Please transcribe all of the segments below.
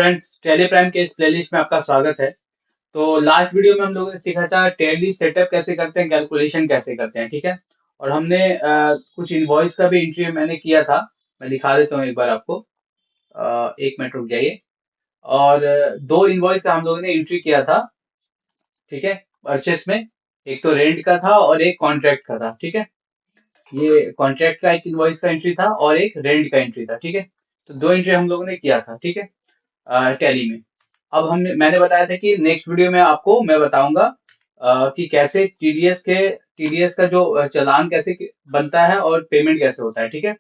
Friends, tally prime के इस playlist में आपका स्वागत है। तो लास्ट वीडियो में हम लोगों ने सीखा था टैली सेटअप कैसे करते हैं, कैलकुलेशन कैसे करते हैं, ठीक है। और हमने कुछ इनवॉइस का भी एंट्री मैंने किया था। मैं दिखा देता हूँ एक बार आपको। एक मिनट रुक जाइए। और दो इनवॉइस का हम लोगों ने एंट्री किया था, ठीक है, परचेस में। एक तो रेंट का था और एक कॉन्ट्रैक्ट का था, ठीक है। ये कॉन्ट्रैक्ट का एक इनवॉइस का एंट्री था और एक रेंट का एंट्री था, ठीक है। तो दो एंट्री हम लोगों ने किया था, ठीक है, टैली में। अब मैंने बताया था कि नेक्स्ट वीडियो में आपको मैं बताऊंगा कि कैसे टीडीएस का जो चालान कैसे बनता है और पेमेंट कैसे होता है, ठीक है।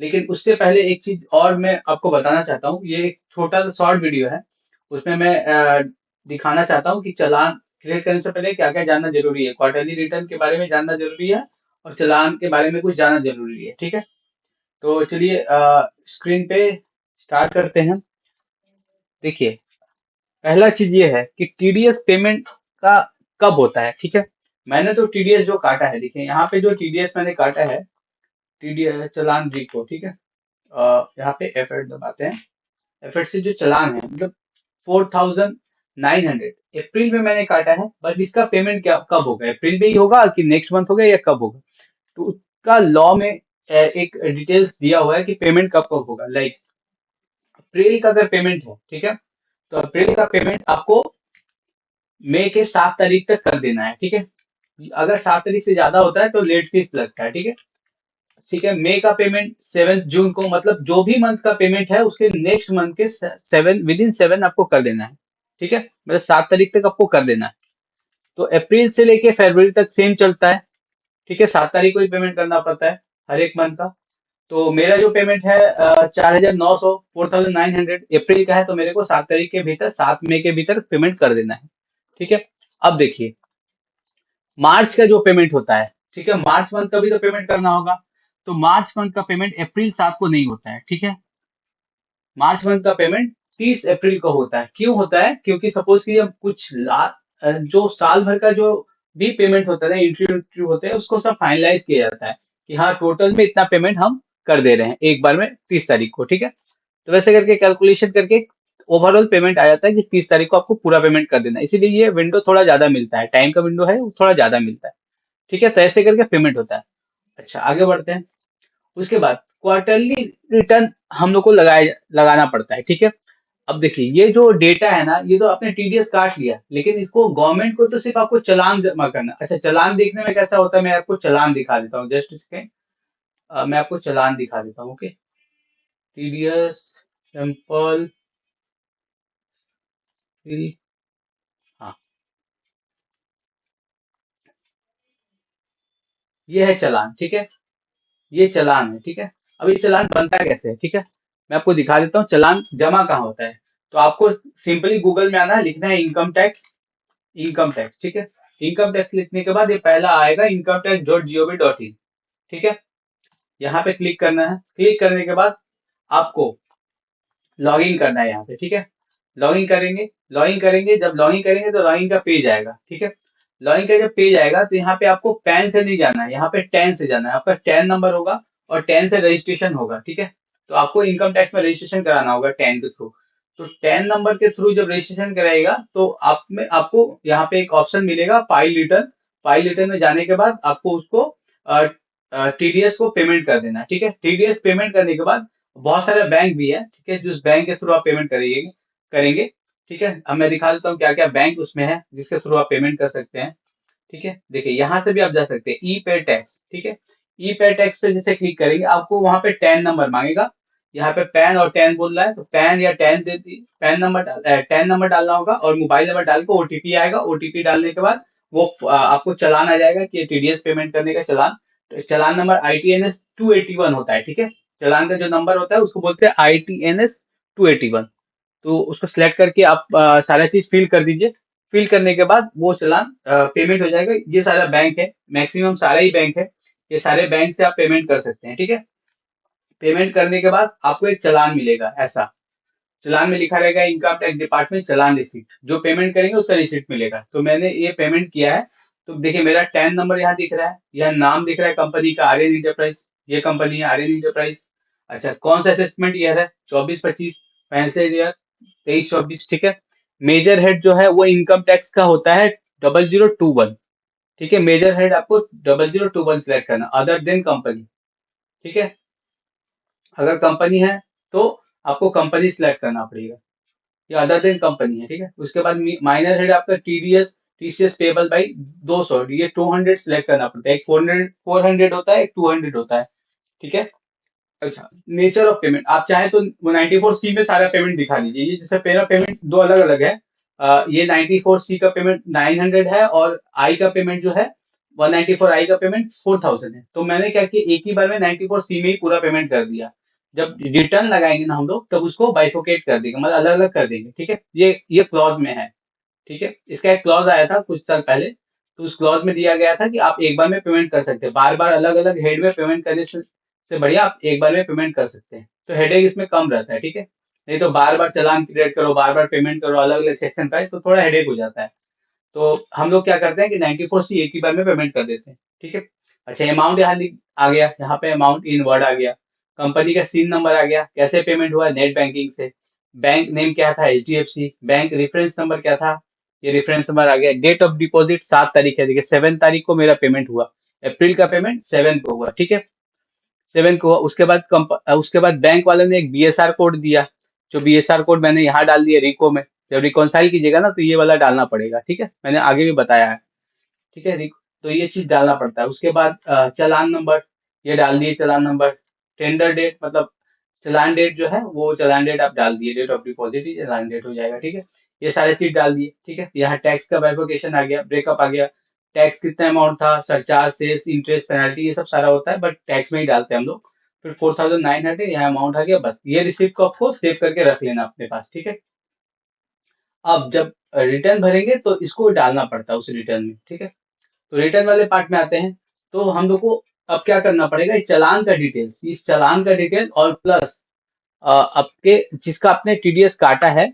लेकिन उससे पहले एक चीज और मैं आपको बताना चाहता हूँ। ये एक छोटा सा शॉर्ट वीडियो है। उसमें मैं दिखाना चाहता हूँ कि चालान क्रिएट करने से पहले क्या क्या जानना जरूरी है। क्वार्टरली रिटर्न के बारे में जानना जरूरी है और चालान के बारे में कुछ जानना जरूरी है, ठीक है। तो चलिए स्क्रीन पे स्टार्ट करते हैं। देखिए, पहला चीज ये है कि टीडीएस पेमेंट का कब होता है, ठीक है। मैंने तो टीडीएस जो काटा है, देखिए यहाँ पे जो टीडीएस मैंने काटा है, टीडीएस चालान रिको, ठीक है। यहाँ पे एफर्ट दबाते हैं। एफर्ट से जो चालान है मतलब 4,900 अप्रैल में मैंने काटा है। बट इसका पेमेंट क्या कब होगा, अप्रैल में ही होगा कि नेक्स्ट मंथ होगा या कब होगा। तो उसका लॉ में एक डिटेल्स दिया हुआ है कि पेमेंट कब कब होगा। लाइक अप्रैल का अगर पेमेंट है, ठीक है, तो अप्रैल का पेमेंट आपको मई के 7 तारीख तक कर देना है, ठीक है। अगर 7 तारीख से ज्यादा होता है तो लेट फीस लगता है, ठीक है। ठीक है, मई का पेमेंट 7 जून को, मतलब जो भी मंथ का पेमेंट है उसके नेक्स्ट मंथ के 7 आपको कर देना है, ठीक है। मतलब 7 तारीख तक आपको कर देना है। तो अप्रैल से लेके फरवरी तक सेम चलता है, ठीक है। 7 तारीख को ही पेमेंट करना पड़ता है हर एक मंथ का। तो मेरा जो पेमेंट है 4,900, 4,900 अप्रैल का है। तो मेरे को 7 तारीख के भीतर, 7 मई के भीतर पेमेंट कर देना है, ठीक है। अब देखिए, मार्च का जो पेमेंट होता है, ठीक है, मार्च मंथ का भी तो पेमेंट करना होगा। तो मार्च मंथ का पेमेंट अप्रैल 7 को नहीं होता है, ठीक है। मार्च मंथ का पेमेंट 30 अप्रैल को होता है। क्यों होता है? क्योंकि सपोज कि जब जो साल भर का जो भी पेमेंट होता है, एंट्री होते हैं, उसको सब फाइनलाइज किया जाता है कि हाँ टोटल में इतना पेमेंट हम कर दे रहे हैं एक बार में 30 तारीख को, ठीक है। तो वैसे करके कैलकुलेशन करके ओवरऑल पेमेंट आ जाता है कि 30 तारीख को आपको पूरा पेमेंट कर देना है। इसीलिए ये विंडो थोड़ा ज्यादा मिलता है, टाइम का विंडो है वो थोड़ा ज्यादा मिलता है, ठीक है। तो ऐसे करके पेमेंट होता है। अच्छा, आगे बढ़ते हैं। उसके बाद क्वार्टरली रिटर्न हम लोग को लगाना पड़ता है, ठीक है। अब देखिए, ये जो डेटा है ना, ये तो आपने टीडीएस काट लिया, लेकिन इसको गवर्नमेंट को तो सिर्फ आपको चालान जमा करना। अच्छा, चालान देखने में कैसा होता है, मैं आपको चालान दिखा देता हूँ। जस्ट सेकेंड, मैं आपको चालान दिखा देता हूँ। ओके, टीडीएस सिंपल, हाँ, ये है चालान, ठीक है। ये चालान है, ठीक है। अब ये चालान बनता कैसे है, ठीक है। मैं आपको दिखा देता हूँ चालान जमा कहाँ होता है। तो आपको सिंपली गूगल में आना है, लिखना है इनकम टैक्स। इनकम टैक्स, ठीक है। इनकम टैक्स लिखने के बाद ये पहला आएगा incometax.gov.in, ठीक है। यहाँ पे क्लिक करना है। क्लिक करने के बाद आपको लॉग इन करना है यहाँ से, ठीक है। लॉग इन करेंगे, जब लॉग इन करेंगे तो लॉग इन का पेज आएगा, ठीक है। लॉग इन का जब पेज आएगा तो यहाँ पे आपको पैन से नहीं जाना है, यहाँ पे टैन से जाना है। आपका टैन नंबर होगा और टैन से रजिस्ट्रेशन होगा, ठीक है। तो आपको इनकम टैक्स में रजिस्ट्रेशन कराना होगा टैन के थ्रू। तो टैन नंबर के थ्रू जब रजिस्ट्रेशन कराएगा तो आपको यहाँ पे एक ऑप्शन मिलेगा फाइल रिटर्न। फाइल रिटर्न में जाने के बाद आपको उसको टीडीएस को पेमेंट कर देना है, ठीक है। टीडीएस पेमेंट करने के बाद बहुत सारे बैंक भी है, ठीक है, जिस बैंक के थ्रू आप पेमेंट करेंगे करेंगे ठीक है। अब मैं दिखा देता हूँ क्या क्या बैंक उसमें है जिसके थ्रू आप पेमेंट कर सकते हैं, ठीक है। देखिए, यहाँ से भी आप जा सकते हैं ई पे टैक्स, ठीक है। ई पे टैक्स पे जैसे क्लिक करेंगे आपको वहां पे टैन नंबर मांगेगा। यहाँ पे पैन और टैन बोल रहा है, तो पैन या टैन से टैन नंबर डालना होगा और मोबाइल नंबर डाल के ओटीपी आएगा। ओटीपी डालने के बाद वो आपको चालान आ जाएगा कि टीडीएस पेमेंट करने का चालान। तो चालान नंबर ITNS 281 होता है, ठीक है। चालान का जो नंबर होता है उसको बोलते हैं ITNS 281। तो उसको सिलेक्ट करके आप सारा चीज फिल कर दीजिए। फिल करने के बाद वो चालान पेमेंट हो जाएगा। ये सारा बैंक है, मैक्सिमम सारा ही बैंक है। ये सारे बैंक से आप पेमेंट कर सकते हैं, ठीक है। पेमेंट करने के बाद आपको एक चालान मिलेगा ऐसा। चालान में लिखा रहेगा इनकम टैक्स डिपार्टमेंट चालान रिसीट। जो पेमेंट करेंगे उसका रिसीट मिलेगा। तो मैंने ये पेमेंट किया है। तो देखिए, मेरा टैन नंबर यहाँ दिख रहा है, यह नाम दिख रहा है कंपनी का, आर्यन इंटरप्राइज। ये कंपनी है आर्यन इंटरप्राइज। अच्छा, कौन सा असेसमेंट ईयर है? 24-25 फाइनेंशियल ईयर 23-24, ठीक है। मेजर हेड जो है वो इनकम टैक्स का होता है 0021, ठीक है। मेजर हेड आपको 0021 सिलेक्ट करना, अदर देन कंपनी, ठीक है। अगर कंपनी है तो आपको कंपनी सिलेक्ट करना पड़ेगा, ये अदर देन कंपनी है, ठीक है। उसके बाद माइनर हेड आपका टीडीएस, टीसीएस पेबल बाई 200, ये 200 सिलेक्ट करना पड़ता है। एक 400 होता है, एक 200 होता है, ठीक है। अच्छा, नेचर ऑफ पेमेंट आप चाहे तो 94C में सारा पेमेंट दिखा दीजिए। ये जैसे मेरा पेमेंट दो अलग अलग है, ये 94C का पेमेंट 900 है, और आई का पेमेंट जो है 194, आई का पेमेंट 4000 है। तो मैंने क्या किया, एक ही बार में 94C में ही पूरा पेमेंट कर दिया। जब रिटर्न लगाएंगे ना हम लोग, तब उसको बाइफोकेट कर देंगे, मतलब अलग अलग कर देंगे, ठीक है। ये क्लॉज में है, ठीक है। इसका एक क्लॉज आया था कुछ साल पहले, तो उस क्लॉज में दिया गया था कि आप एक बार में पेमेंट कर सकते हैं, बार बार अलग अलग हेड में पेमेंट करने से बढ़िया आप एक बार में पेमेंट कर सकते हैं, तो हेडेक इसमें कम रहता है, ठीक है। नहीं तो बार बार चालान क्रिएट करो, बार बार पेमेंट करो अलग अलग सेक्शन का, तो थोड़ा हेडेक हो जाता है। तो हम लोग क्या करते हैं कि 94C एक ही बार में पेमेंट कर देते हैं, ठीक है। अच्छा, अमाउंट यहाँ आ गया, यहाँ पे अमाउंट इन वर्ड आ गया, कंपनी का सीन नंबर आ गया, कैसे पेमेंट हुआ, नेट बैंकिंग से, बैंक नेम क्या था, HDFC, बैंक रेफरेंस नंबर क्या था, ये रेफरेंस नंबर आ गया। डेट ऑफ डिपॉजिट 7 तारीख है, देखिए 7 तारीख को मेरा पेमेंट हुआ, अप्रैल का पेमेंट 7 को हुआ, ठीक है। 7 को हुआ। उसके बाद बैंक वाले ने एक BSR कोड दिया, जो BSR कोड मैंने यहाँ डाल दिया रिको में। जब रिकॉन्साइल कीजिएगा ना, तो ये वाला डालना पड़ेगा, ठीक है, मैंने आगे भी बताया है, ठीक है। तो ये चीज डालना पड़ता है। उसके बाद चालान नंबर, ये डाल दिए चालान नंबर। टेंडर डेट, मतलब चालान डेट जो है वो चालान डेट आप डाल दिए, डेट ऑफ डिपॉजिट ही चालान डेट हो जाएगा, ठीक है। ये सारे चीज डाल दिए, ठीक है। यहाँ टैक्स का बाइफिकेशन आ गया, ब्रेकअप आ गया, टैक्स कितना अमाउंट था, सरचार्ज, सेस, इंटरेस्ट, पेनल्टी, ये सब सारा होता है, बट टैक्स में ही डालते हैं हम लोग। फिर 4900 यहाँ अमाउंट आ गया, बस ये रिसिप्ट को आपको सेव करके रख लेना अपने पास, ठीक है। अब जब रिटर्न भरेंगे तो इसको डालना पड़ता है उस रिटर्न में, ठीक है। तो रिटर्न वाले पार्ट में आते हैं, तो हम लोग को अब क्या करना पड़ेगा, इस चालान का डिटेल्स, इस चालान का डिटेल और प्लस आपके जिसका आपने टीडीएस काटा है,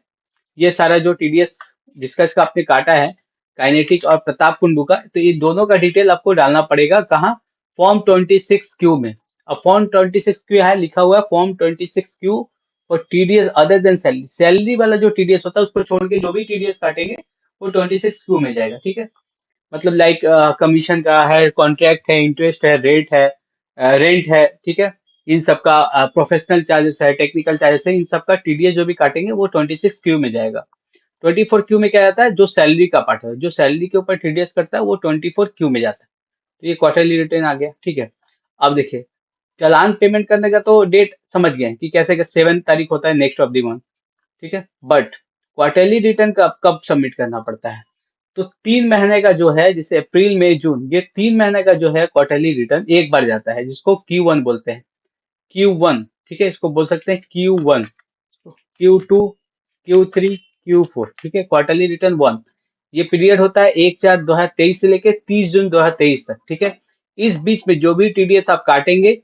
ये सारा जो टीडीएस जिसका इसका आपने काटा है, काइनेटिक और प्रताप कुंडू का, तो ये दोनों का डिटेल आपको डालना पड़ेगा कहाँ, फॉर्म 26Q में। अब फॉर्म 26Q है, लिखा हुआ है फॉर्म 26Q और TDS other than salary, salary वाला जो टीडीएस होता है उसको छोड़ के जो भी टीडीएस काटेंगे वो 26Q में जाएगा, ठीक है। मतलब लाइक कमीशन का है, कॉन्ट्रैक्ट है, इंटरेस्ट है, रेट है, रेंट है, ठीक है। इन सब का प्रोफेशनल चार्जेस है, टेक्निकल चार्जेस है, इन सब का टीडीएस जो भी काटेंगे वो 26Q में जाएगा। 24Q में क्या जाता है, जो सैलरी का पार्ट है, जो सैलरी के ऊपर टीडीएस करता है वो 24Q में जाता है। तो ये क्वार्टरली रिटर्न आ गया, ठीक है। अब देखिए, चालान पेमेंट करने का तो डेट समझ गए हैं कि कैसे 7 तारीख होता है नेक्स्ट ऑफ द मंथ, ठीक है। बट क्वार्टरली रिटर्न कब कब सबमिट करना पड़ता है, तो 3 महीने का जो है, जैसे अप्रैल मई जून, ये 3 महीने का जो है क्वार्टरली रिटर्न एक बार जाता है, जिसको Q1 बोलते हैं, Q1, ठीक है। इसको बोल सकते हैं Q1, Q2, Q3, Q4, ठीक है। क्वार्टरली रिटर्न 1, ये पीरियड होता है 1/4/2023 से लेके 30 जून 2023 तक, ठीक है। इस बीच में जो भी टीडीएस आप काटेंगे,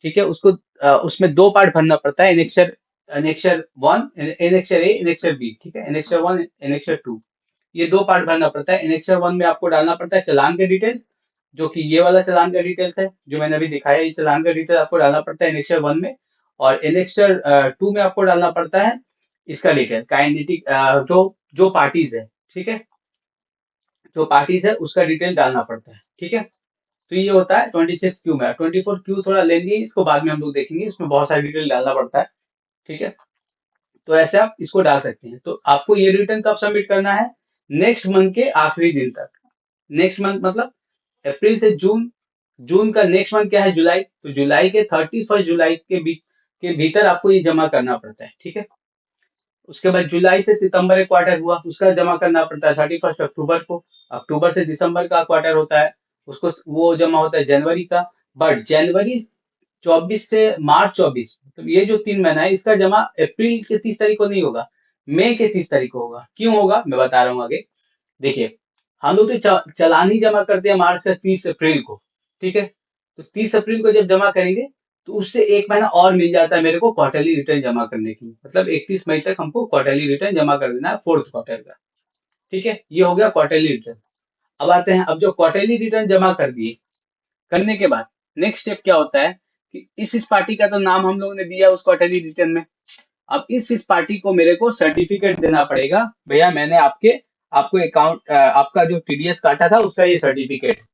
ठीक है, उसको उसमें दो पार्ट भरना पड़ता है, annexure annexure 1, annexure A, annexure B, ठीक है, एनेक्सर 1, एनेक्सर 2, ये दो पार्ट भरना पड़ता है। एनेक्सर 1 में आपको डालना पड़ता है चालान के डिटेल्स, जो कि ये वाला चालान का डिटेल्स है जो मैंने अभी दिखाया, ये चालान का डिटेल आपको डालना पड़ता है एनेक्सर 1 में। और एनेक्सर 2 में आपको डालना पड़ता है इसका डिटेल, काइनेटिक, जो जो पार्टीज है, ठीक है, जो पार्टीज है उसका डिटेल डालना पड़ता है, ठीक है। तो ये होता है 26Q में। 24Q थोड़ा लेंदी है, इसको बाद में हम लोग देखेंगे, इसमें बहुत सारी डिटेल डालना पड़ता है, ठीक है। तो ऐसे आप इसको डाल सकते हैं। तो आपको ये रिटर्न कब सबमिट करना है, नेक्स्ट मंथ के आखिरी दिन तक। नेक्स्ट मंथ मतलब अप्रैल से जून, जून का नेक्स्ट मंथ क्या है, जुलाई, तो जुलाई के 31 जुलाई के भीतर आपको ये जमा करना पड़ता है, ठीक है। उसके बाद जुलाई से सितंबर एक क्वार्टर हुआ, उसका जमा करना पड़ता है 31 अक्टूबर को। अक्टूबर से दिसंबर का क्वार्टर होता है, उसको वो जमा होता है जनवरी का। बट जनवरी 24 से मार्च 24, तो ये जो 3 महीना है इसका जमा अप्रैल के 30 तारीख को नहीं होगा, मई के 30 तारीख को होगा। क्यों होगा मैं बता रहा हूँ आगे। देखिए, हम लोग तो चालान ही जमा करते हैं मार्च का 30 अप्रैल को, ठीक है। तो 30 अप्रैल को जब जमा करेंगे, तो उससे एक महीना और मिल जाता है मेरे को क्वार्टरली रिटर्न जमा करने की, मतलब 31 मई तक हमको क्वार्टरली रिटर्न जमा कर देना है फोर्थ क्वार्टर का, ठीक है। ये हो गया क्वार्टरली रिटर्न। अब आते हैं, अब जो क्वार्टरली रिटर्न जमा कर दिए, करने के बाद नेक्स्ट स्टेप क्या होता है कि इस पार्टी का तो नाम हम लोग ने दिया उस क्वार्टरली रिटर्न में। अब इस पार्टी को मेरे को सर्टिफिकेट देना पड़ेगा, भैया मैंने आपको अकाउंट आपका जो टीडीएस काटा था उसका ये सर्टिफिकेट है।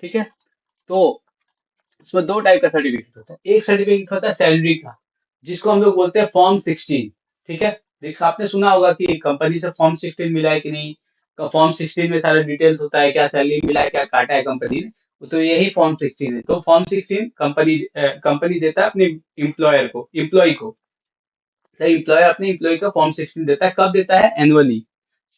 ठीक है। तो उसमें दो टाइप का सर्टिफिकेट होता है। एक सर्टिफिकेट होता है सैलरी का, जिसको हम लोग बोलते हैं फॉर्म 16। ठीक है। देखो आपने सुना होगा कि कंपनी से फॉर्म 16 मिला है कि नहीं, का फॉर्म 16 में सारा डिटेल्स होता है, क्या सैलरी मिला है, क्या काटा है कंपनी ने, तो यही फॉर्म 16 है। तो फॉर्म 16 कंपनी देता है अपने एम्प्लॉय को। तो एम्प्लॉयर अपने एम्प्लॉय को फॉर्म 16 देता है। कब देता है? एनुअली,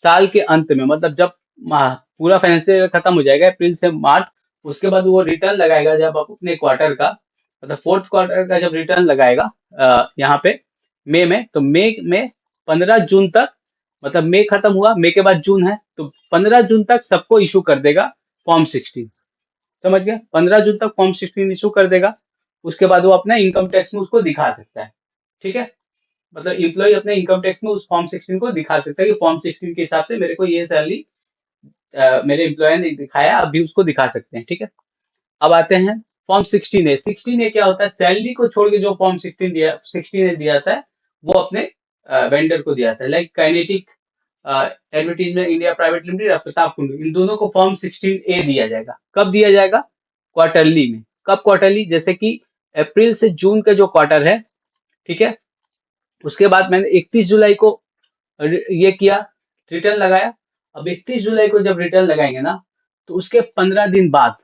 साल के अंत में, मतलब जब पूरा फाइनेंशियल ईयर खत्म हो जाएगा अप्रैल से मार्च, उसके बाद वो रिटर्न लगाएगा जब आप अपने क्वार्टर का, मतलब फोर्थ क्वार्टर का जब रिटर्न लगाएगा यहाँ पे मई में, तो मई में 15 जून तक, मतलब मई खत्म हुआ, मई के बाद जून है, तो 15 जून तक सबको इशू कर देगा फॉर्म 16। समझ गए? 15 जून तक फॉर्म 16 इशू कर देगा। उसके बाद वो अपना इनकम टैक्स में उसको दिखा सकता है। ठीक है। मतलब इम्प्लॉय अपने इनकम टैक्स में उस फॉर्म 16 को दिखा सकता है कि फॉर्म 16 के हिसाब से मेरे को ये सैलरी मेरे एम्प्लॉयर ने दिखाया, अभी उसको दिखा सकते हैं। ठीक है। अब आते हैं फॉर्म 16 ए। 16 ए क्या होता है? सैलरी को छोड़ के जो फॉर्म 16 ए दिया जाता है, वो अपने वेंडर को दिया जाता है। Like kinetic advertisement India private limited और प्रताप कुंडू, इन दोनों को फॉर्म 16 ए दिया जाएगा। कब दिया जाएगा? क्वार्टरली में। कब क्वार्टरली? जैसे कि अप्रैल से जून का जो क्वार्टर है, ठीक है, उसके बाद मैंने 31 जुलाई को ये किया, रिटर्न लगाया। अब 31 जुलाई को जब रिटर्न लगाएंगे ना, तो उसके 15 दिन बाद,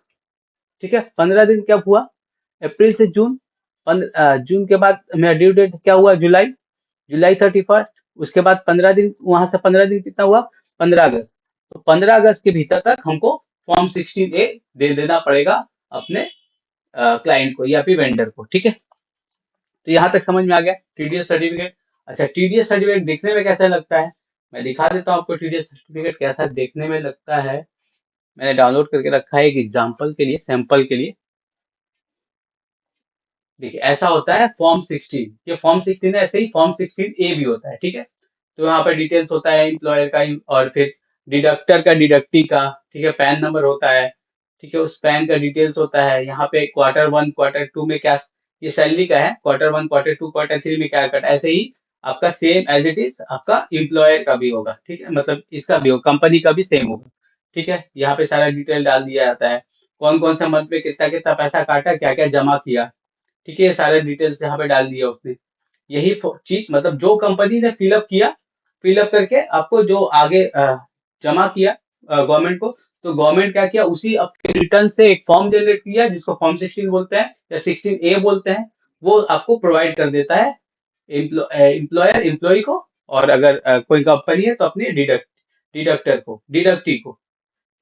ठीक है, 15 दिन क्या हुआ? अप्रैल से जून, जून के बाद मेरा ड्यू डेट क्या हुआ? जुलाई, जुलाई 31। उसके बाद 15 दिन, वहां से 15 दिन कितना हुआ? 15 अगस्त। तो 15 अगस्त के भीतर तक हमको फॉर्म 16 ए दे देना पड़ेगा अपने क्लाइंट को या फिर वेंडर को। ठीक है। तो यहाँ तक समझ में आ गया टीडीएस सर्टिफिकेट। अच्छा, टीडीएस सर्टिफिकेट दिखने में कैसा लगता है? मैं दिखा देता हूँ आपको टीडीएस सर्टिफिकेट कैसा देखने में लगता है। मैंने डाउनलोड करके रखा है एक एग्जांपल के लिए, सैंपल के लिए। देखिए ऐसा होता है फॉर्म 16। ये फॉर्म 16 है, ऐसे ही फॉर्म 16 ए भी होता है। ठीक है। तो यहाँ पर डिटेल्स होता है एम्प्लॉयर का, और फिर डिडक्टर का, डिडक्टी का, ठीक है, पैन नंबर होता है, ठीक है, उस पैन का डिटेल्स होता है। यहाँ पे क्वार्टर 1 क्वार्टर 2 में क्या, ये सैलरी का है, क्वार्टर 1 क्वार्टर 2 क्वार्टर 3 में क्या कटा, ऐसे ही आपका सेम एज इट इज आपका एम्प्लॉयर का भी होगा। ठीक है, मतलब इसका भी होगा, कंपनी का भी सेम होगा। ठीक है। यहाँ पे सारा डिटेल डाल दिया जाता है, कौन कौन सा मंथ में कितना कितना पैसा काटा, क्या क्या जमा किया। ठीक है, ये सारे डिटेल्स यहाँ पे डाल दिया उसने। यही चीज, मतलब जो कंपनी ने फिलअप किया, फिलअप करके आपको जो आगे जमा किया गवर्नमेंट को, तो गवर्नमेंट क्या किया, उसी आपके रिटर्न से एक फॉर्म जनरेट किया, जिसको फॉर्म 16 बोलते हैं या 16 ए बोलते हैं। वो आपको प्रोवाइड कर देता है एम्प्लॉयर एम्प्लॉय को, और अगर कोई कंपनी है तो अपने डिडक्टर को, डिडक्टी को,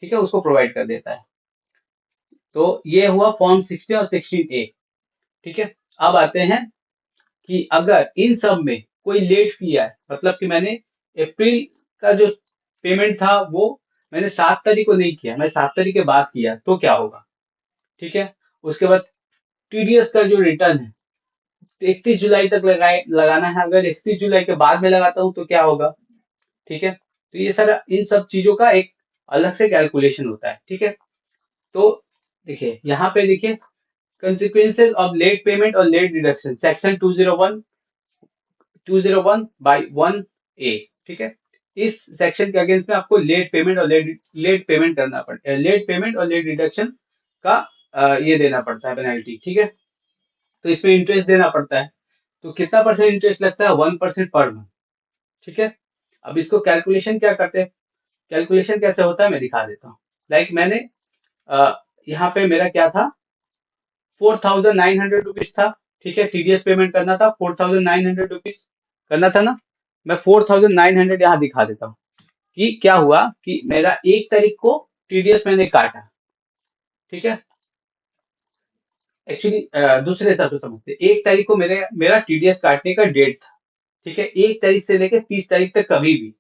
ठीक है, उसको प्रोवाइड कर देता है। तो ये हुआ फॉर्म 16 और 16 ए। ठीक है। अब आते हैं कि अगर इन सब में कोई लेट फी है, मतलब कि मैंने अप्रैल का जो पेमेंट था वो मैंने 7 तारीख को नहीं किया, मैं 7 तारीख के बाद किया, तो क्या होगा? ठीक है। उसके बाद टीडीएस का जो रिटर्न है 31 जुलाई तक लगाना है, अगर 31 जुलाई के बाद में लगाता हूँ तो क्या होगा? ठीक है। तो ये सारा इन सब चीजों का एक अलग से कैलकुलेशन होता है। ठीक है। तो देखिए यहाँ पे देखिए, कंसिक्वेंसेज ऑफ लेट पेमेंट और लेट डिडक्शन, सेक्शन 201/1 ए। ठीक है। इस सेक्शन के अगेंस्ट में आपको लेट पेमेंट और लेट पेमेंट करना पड़ता है, लेट पेमेंट और लेट डिडक्शन का ये देना पड़ता है पेनल्टी। ठीक है। तो इसमें इंटरेस्ट देना पड़ता है। तो कितना परसेंट इंटरेस्ट लगता है? 1% पर मंथ। ठीक है। अब इसको कैलकुलेशन क्या करते हैं, कैलकुलेशन कैसे होता है मैं दिखा देता हूँ। लाइक मैंने यहाँ पे मेरा क्या था, 4,900 रुपीज था। ठीक है, टीडीएस पेमेंट करना था, 4,900 रुपीज करना था ना। मैं 4,900 यहाँ दिखा देता हूँ कि क्या हुआ, कि मेरा 1 तारीख को टीडीएस मैंने काटा। ठीक है। एक्चुअली दूसरे हिसाब से समझते, 1 तारीख को मेरा टीडीएस काटने का डेट था। ठीक है। 1 तारीख से लेकर 30 तारीख तक कभी भी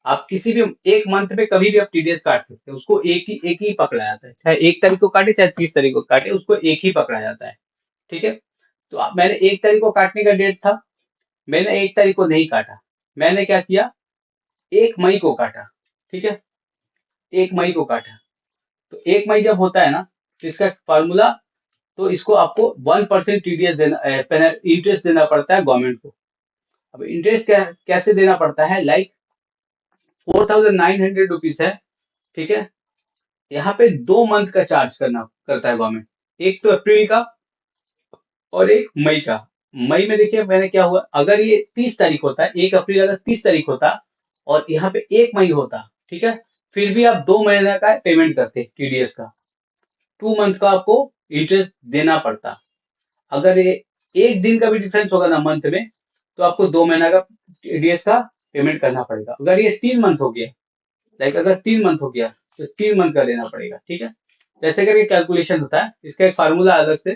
आप किसी भी एक मंथ में कभी भी आप टीडीएस काट सकते हैं, उसको एक ही पकड़ा जाता है, चाहे 1 तारीख को काटे चाहे 30 तारीख को काटे, उसको एक ही पकड़ा जाता है। ठीक है। तो मैंने 1 तारीख को काटने का डेट था, मैंने 1 तारीख को नहीं काटा, मैंने क्या किया, 1 मई को काटा। ठीक है। 1 मई को काटा। तो 1 मई जब होता है ना, तो इसका फॉर्मूला, तो इसको आपको 1% टीडीएस देना, इंटरेस्ट देना पड़ता है गवर्नमेंट को। अब इंटरेस्ट कैसे देना पड़ता है, लाइक 4,900 रुपीज है, ठीक है। यहाँ पे 2 मंथ का चार्ज करता है गवर्नमेंट, एक तो अप्रैल का और एक मई का। मई में देखिए मैंने क्या हुआ, अगर ये 30 तारीख होता है, 1 अप्रैल अगर 30 तारीख होता और यहाँ पे 1 मई होता, ठीक है, फिर भी आप 2 महीने का पेमेंट करते टीडीएस का, 2 मंथ का आपको इंटरेस्ट देना पड़ता। अगर ये 1 दिन का भी डिफरेंस होगा ना मंथ में, तो आपको 2 महीना का टीडीएस का पेमेंट करना पड़ेगा। अगर ये 3 मंथ हो गया, लाइक अगर 3 मंथ हो गया तो 3 मंथ का देना पड़ेगा, ठीक है। जैसे करके कैलकुलेशन होता है, इसका एक फार्मूला अलग से,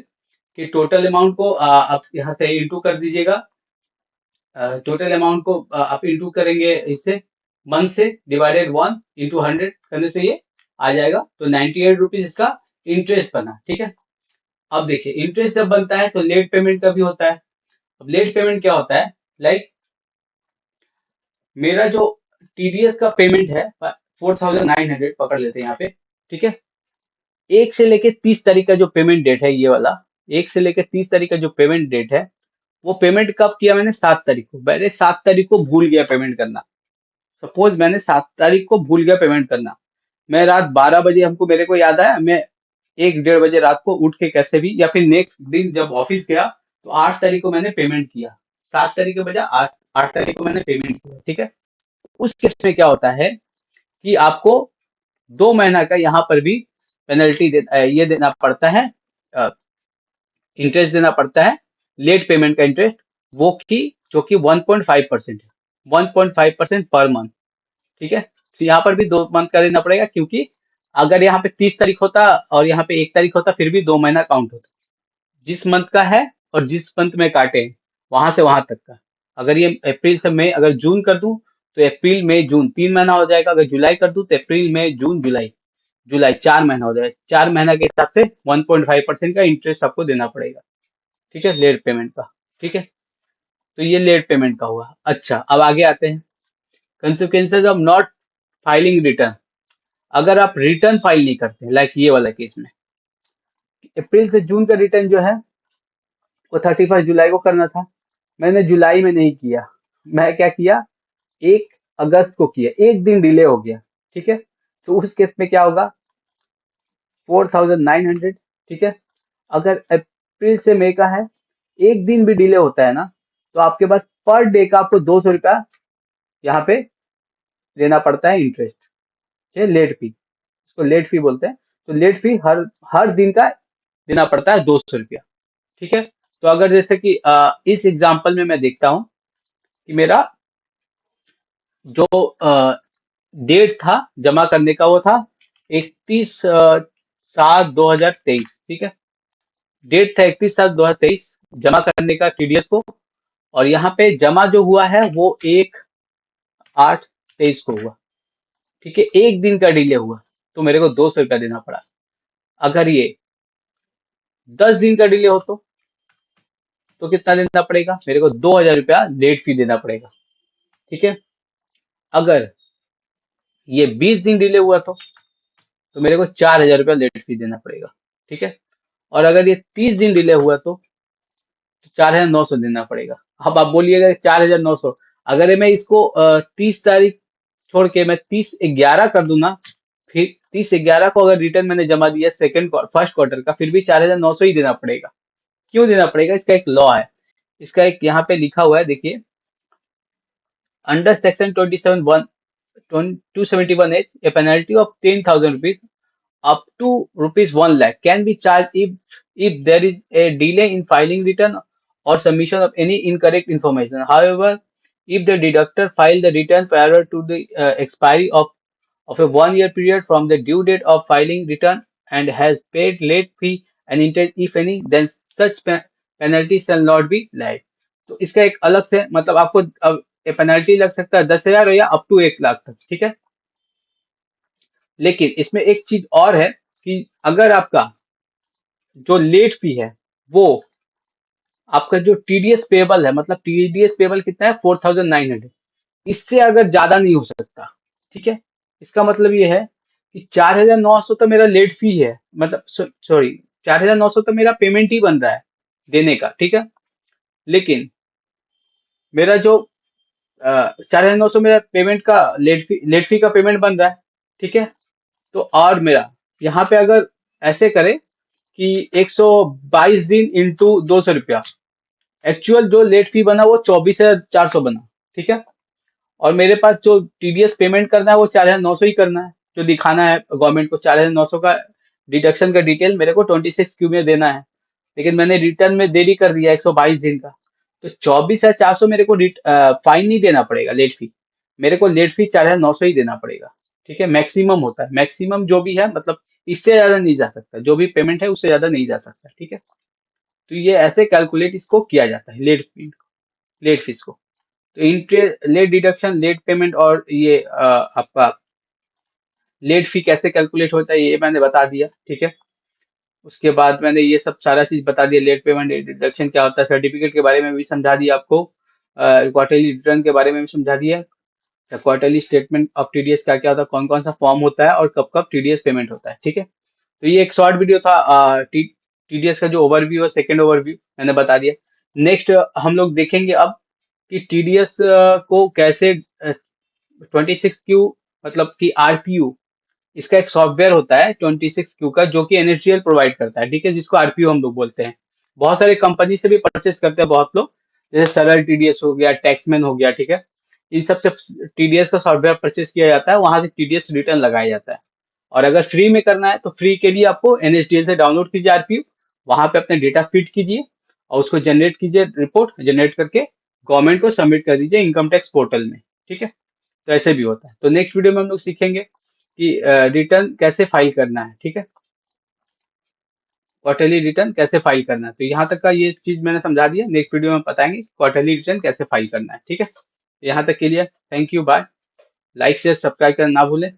कि टोटल अमाउंट को आप यहाँ से इंटू कर दीजिएगा। टोटल अमाउंट को आप इंटू करेंगे इससे, मंथ से डिवाइडेड 1 × 100 करने से ये आ जाएगा, तो 98 रुपीज इसका इंटरेस्ट बना, ठीक है। अब देखिए इंटरेस्ट जब बनता है तो लेट पेमेंट का भी होता है। अब लेट पेमेंट क्या होता है, लाइक मेरा जो टीडीएस का पेमेंट है 4,900 पकड़ लेते हैं यहाँ पे, ठीक है। 1 से लेके 30 तारीख का जो पेमेंट डेट है, ये वाला 1 से लेके 30 तारीख का जो पेमेंट डेट है, वो पेमेंट कब किया मैंने, 7 तारीख को। मैंने 7 तारीख को भूल गया पेमेंट करना। सपोज मैंने 7 तारीख को भूल गया पेमेंट करना, मैं रात 12 बजे, हमको मेरे को याद आया, मैं 1 1:30 बजे रात को उठ के कैसे भी, या फिर नेक्स्ट दिन जब ऑफिस गया, तो 8 तारीख को मैंने पेमेंट किया, 7 तारीख के बजाय 8 तारीख को मैंने पेमेंट किया, ठीक है। उस केस में क्या होता है कि आपको 2 महीना का यहाँ पर भी पेनल्टी ये देना पड़ता है, इंटरेस्ट देना पड़ता है, लेट पेमेंट का इंटरेस्ट, वो की जो कि 1.5% है, 1.5% पर मंथ, ठीक है। तो यहाँ पर भी 2 मंथ का देना पड़ेगा, क्योंकि अगर यहाँ पे 30 तारीख होता और यहाँ पे 1 तारीख होता, फिर भी 2 महीना काउंट होता, जिस मंथ का है और जिस मंथ में काटे वहां से वहां तक का। अगर ये अप्रैल से मई, अगर जून कर दूं तो अप्रैल मई जून 3 महीना हो जाएगा, अगर जुलाई कर दूं तो अप्रैल मई जून जुलाई, जुलाई 4 महीना हो जाएगा। 4 महीना के हिसाब से 1.5% का इंटरेस्ट आपको देना पड़ेगा, ठीक है, लेट पेमेंट का, ठीक है। तो ये लेट पेमेंट का हुआ। अच्छा, अब आगे आते हैं, consequences of not filing return. अगर आप रिटर्न फाइल नहीं करते, लाइक ये वाला केस में, अप्रैल से जून का रिटर्न जो है वो 31 जुलाई को करना था, मैंने जुलाई में नहीं किया, मैं क्या किया, 1 अगस्त को किया, 1 दिन डिले हो गया, ठीक है। तो उस केस में क्या होगा, 4,900, ठीक है। अगर अप्रैल से मई का है, 1 दिन भी डिले होता है ना, तो आपके पास पर डे का आपको 200 रुपया यहाँ पे देना पड़ता है इंटरेस्ट, ठीक है, लेट फी, इसको लेट फी बोलते हैं। तो लेट फी हर हर दिन का देना पड़ता है 200 रुपया, ठीक है। तो अगर जैसे कि इस एग्जाम्पल में मैं देखता हूँ कि मेरा जो डेट था जमा करने का, वो था 31/7/2023, ठीक है। डेट था 31/7/2023 जमा करने का टीडीएस को, और यहाँ पे जमा जो हुआ है वो 1/8/23 को हुआ, ठीक है। 1 दिन का डिले हुआ तो मेरे को 200 रुपया देना पड़ा। अगर ये 10 दिन का डिले हो तो कितना देना पड़ेगा, मेरे को 2,000 रुपया लेट फी देना पड़ेगा, ठीक है। अगर ये 20 दिन डिले हुआ तो मेरे को 4,000 रुपया लेट फी देना पड़ेगा, ठीक है। और अगर ये 30 दिन डिले हुआ तो 4,900 देना पड़ेगा। अब आप बोलिएगा 4,900, अगर मैं इसको 30 तारीख छोड़ के मैं 30/11 कर दूं ना, फिर 30/11 को अगर रिटर्न मैंने जमा दिया फर्स्ट क्वार्टर का, फिर भी 4,900 ही देना पड़ेगा। क्यों देना पड़ेगा, इसका एक लॉ है, इसका एक यहाँ पे लिखा हुआ है, देखिए, under section 271H, a penalty of 10,000 rupees up to rupees 1 lakh can be charged if there is a delay in filing return or submission of any incorrect information. However, if the deductor filed the return prior to the expiry of a 1 year period from the due date of filing return and has paid late fee and interest if any, then such penalty shall not be lied. तो इसका एक अलग से मतलब आपको अब penalty लग सकता है 10,000 या अप टू 1 लाख तक, ठीक है। लेकिन इसमें एक चीज और है कि अगर आपका जो लेट फी है वो आपका जो टीडीएस पेबल है, मतलब टीडीएस पेबल कितना है, 4,900, इससे अगर ज्यादा नहीं हो सकता, ठीक है। इसका मतलब ये है कि 4,900 तो मेरा लेट फी है, मतलब सॉरी, 4,900 तो मेरा पेमेंट ही बन रहा है देने का, ठीक है। लेकिन मेरा जो 4,900 मेरा पेमेंट का लेट फी का पेमेंट बन रहा है। ठीक है। तो और मेरा यहाँ पे अगर ऐसे करें कि 122 दिन इंटू 200 रुपया, एक्चुअल जो लेट फी बना वो 24,400 बना। ठीक है। और मेरे पास जो टीडीएस पेमेंट करना है वो 4,900 ही करना है, जो दिखाना है गवर्नमेंट को 4,900 का डिडक्शन का डिटेल मेरे को 26 क्यू में देना है। लेकिन मैंने रिटर्न में देरी कर दिया 122 दिन का, तो 24,400 मेरे को फाइन नहीं देना पड़ेगा लेट फी। मेरे को लेट फी 4,900 ही देना पड़ेगा। ठीक है। मैक्सिमम होता है, मैक्सिमम जो भी है, मतलब इससे ज्यादा नहीं जा सकता, जो भी पेमेंट है उससे ज्यादा नहीं जा सकता। ठीक है। तो ये ऐसे कैलकुलेट इसको किया जाता है, लेट फीस को। तो interest, late deduction, late payment, और ये आपका लेट फी कैसे कैलकुलेट होता है ये मैंने बता दिया। ठीक है। उसके बाद मैंने ये सब सारा चीज बता दिया, लेट पेमेंट, लेट डिडक्शन क्या होता है, सर्टिफिकेट के बारे में भी समझा दिया आपको, क्वार्टरली रिटर्न के बारे में भी समझा दिया, क्वार्टरली स्टेटमेंट ऑफ टीडीएस क्या क्या होता है, कौन कौन सा फॉर्म होता है, और कब कब टीडीएस पेमेंट होता है। ठीक है। तो ये एक शॉर्ट वीडियो था, टीडीएस का जो ओवरव्यू है, सेकेंड ओवरव्यू मैंने बता दिया। नेक्स्ट हम लोग देखेंगे अब कि टीडीएस को कैसे 26 क्यू, मतलब कि आरपीयू, इसका एक सॉफ्टवेयर होता है 26 क्यू का, जो कि एनएचडीएल प्रोवाइड करता है। ठीक है। जिसको आरपीयू हम लोग बोलते हैं। बहुत सारे कंपनी से भी परचेस करते हैं बहुत लोग, जैसे सरल टीडीएस हो गया, टैक्समैन हो गया। ठीक है। इन सबसे टीडीएस का सॉफ्टवेयर परचेस किया जाता है, वहां से टीडीएस रिटर्न लगाया जाता है। और अगर फ्री में करना है तो फ्री के लिए आपको एनएचडीएल से डाउनलोड कीजिए आरपीयू, वहां पे अपने डेटा फीड कीजिए और उसको जनरेट कीजिए, रिपोर्ट जनरेट करके गवर्नमेंट को सबमिट कर दीजिए इनकम टैक्स पोर्टल में। ठीक है। तो ऐसे भी होता है। तो नेक्स्ट वीडियो में हम लोग सीखेंगे कि रिटर्न कैसे फाइल करना है। ठीक है। क्वार्टरली रिटर्न कैसे फाइल करना है। तो यहाँ तक का ये चीज मैंने समझा दिया, नेक्स्ट वीडियो में बताएंगे क्वार्टरली रिटर्न कैसे फाइल करना है। ठीक है। तो यहाँ तक के लिए thank you, bye. Like share subscribe करना ना भूलें।